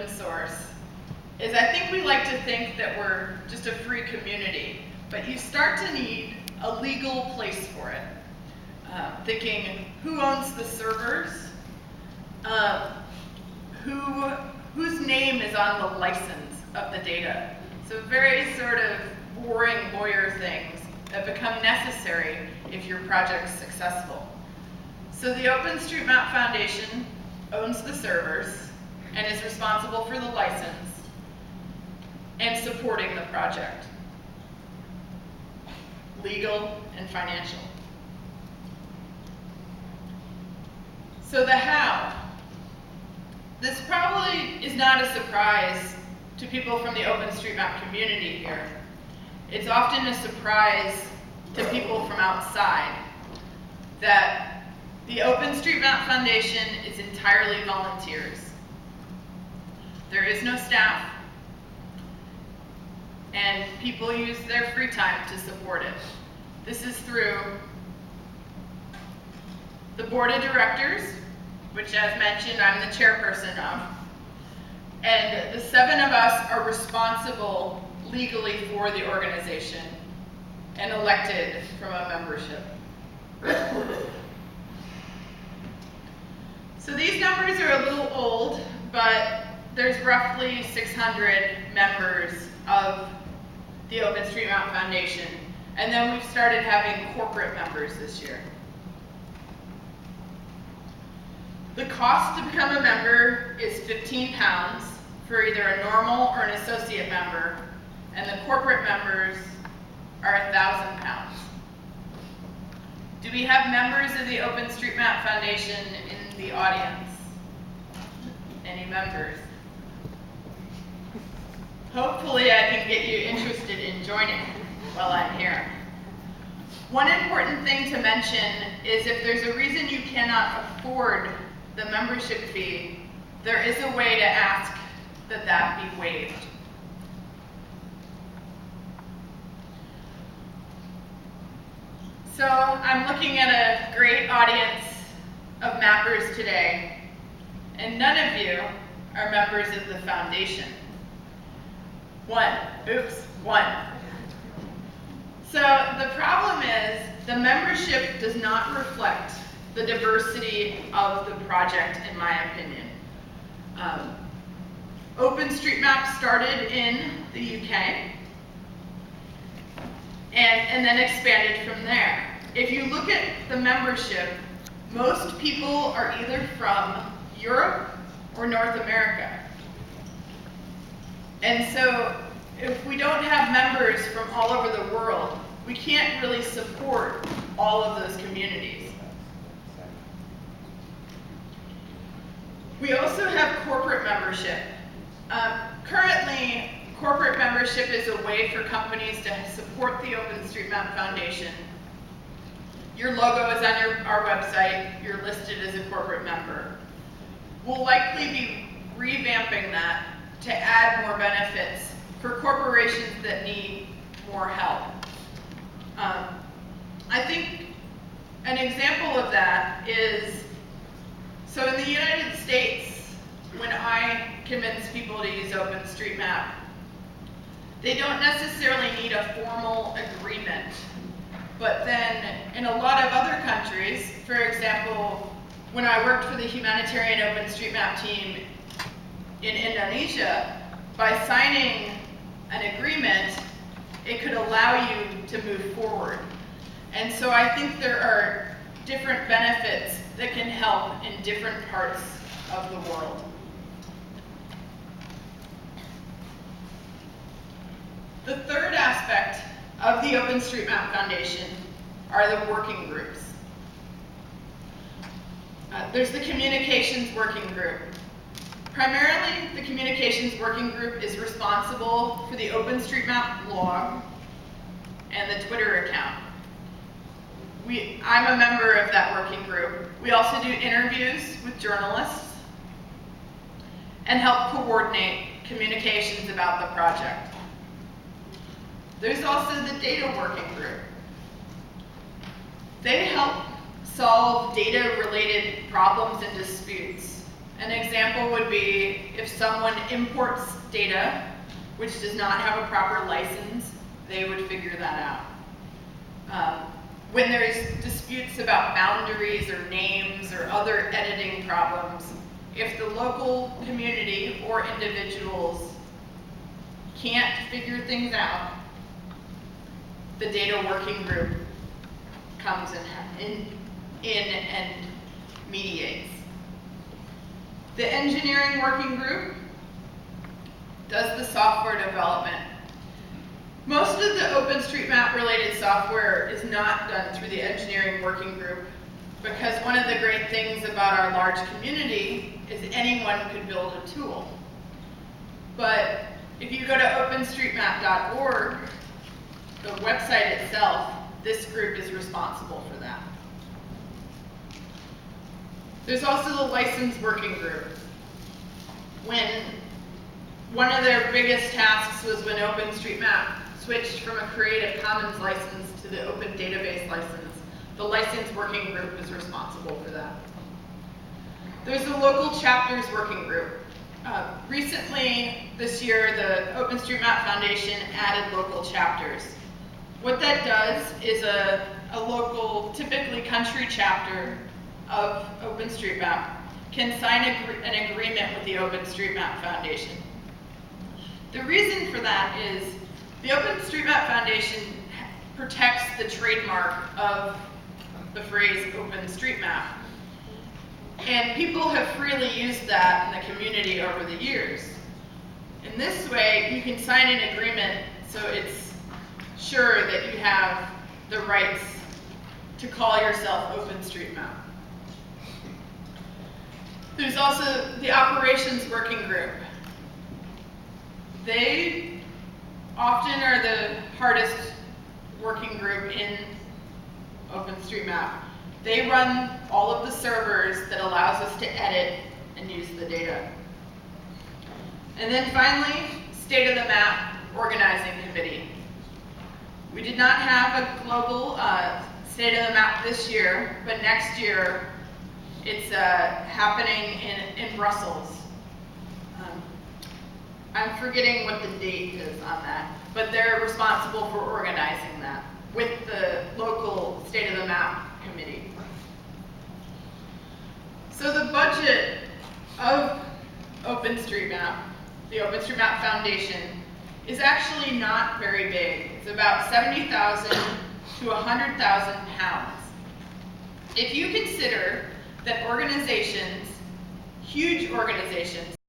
open source is I think we like to think that we're just a free community, but you start to need a legal place for it. Thinking, who owns the servers? Whose name is on the license of the data? So very sort of boring lawyer things that become necessary if your project's successful. So the OpenStreetMap Foundation owns the servers and is responsible for the license and supporting the project. Legal and financial. So the how. This probably is not a surprise to people from the OpenStreetMap community here. It's often a surprise to people from outside that the OpenStreetMap Foundation is entirely volunteers. There is no staff, and people use their free time to support it. This is through the board of directors, which as mentioned, I'm the chairperson of. And the 7 of us are responsible legally for the organization and elected from a membership. So these numbers are a little old, but there's roughly 600 members of the OpenStreetMap Foundation. And then we've started having corporate members this year. The cost to become a member is £15 for either a normal or an associate member, and the corporate members are £1,000. Do we have members of the OpenStreetMap Foundation in the audience? Any members? Hopefully I can get you interested in joining while I'm here. One important thing to mention is if there's a reason you cannot afford the membership fee, there is a way to ask that that be waived. So I'm looking at a great audience of mappers today, and none of you are members of the foundation. One. So the problem is the membership does not reflect the diversity of the project, in my opinion. OpenStreetMap started in the UK and then expanded from there. If you look at the membership, most people are either from Europe or North America. And so if we don't have members from all over the world, we can't really support all of those communities. We also have corporate membership. Currently, corporate membership is a way for companies to support the OpenStreetMap Foundation. Your logo is on our website. You're listed as a corporate member. We'll likely be revamping that to add more benefits for corporations that need more help. I think an example of that is, so in the United States, when I convince people to use OpenStreetMap, they don't necessarily need a formal agreement. But then in a lot of other countries, for example, when I worked for the humanitarian OpenStreetMap team in Indonesia, by signing an agreement, it could allow you to move forward. And so I think there are different benefits that can help in different parts of the world. The third aspect of the OpenStreetMap Foundation are the working groups. There's the Communications Working Group. Primarily, the Communications Working Group is responsible for the OpenStreetMap blog and the Twitter account. I'm a member of that working group. We also do interviews with journalists and help coordinate communications about the project. There's also the Data Working Group. They help solve data-related problems and disputes An example would be if someone imports data which does not have a proper license, they would figure that out. When there's disputes about boundaries or names or other editing problems, if the local community or individuals can't figure things out, the data working group comes in and mediates. The engineering working group does the software development. Most of the OpenStreetMap related software is not done through the engineering working group because one of the great things about our large community is anyone could build a tool. But if you go to openstreetmap.org, the website itself, this group is responsible for that. There's also the license working group. When one of their biggest tasks was when OpenStreetMap switched from a Creative Commons license to the Open Database license, the license working group was responsible for that. There's the local chapters working group. Recently, this year, the OpenStreetMap Foundation added local chapters. What that does is a local, typically country chapter of OpenStreetMap can sign an agreement with the OpenStreetMap Foundation. The reason for that is the OpenStreetMap Foundation protects the trademark of the phrase OpenStreetMap. And people have freely used that in the community over the years. In this way, you can sign an agreement so it's sure that you have the rights to call yourself OpenStreetMap. There's also the operations working group. They often are the hardest working group in OpenStreetMap. They run all of the servers that allows us to edit and use the data. And then finally, State of the Map Organizing Committee. We did not have a global State of the Map this year, but next year it's happening in Brussels. I'm forgetting what the date is on that, but they're responsible for organizing that with the local State of the Map Committee. So the budget of OpenStreetMap, the OpenStreetMap Foundation, is actually not very big. It's about 70,000 to 100,000 pounds. If you consider that organizations, huge organizations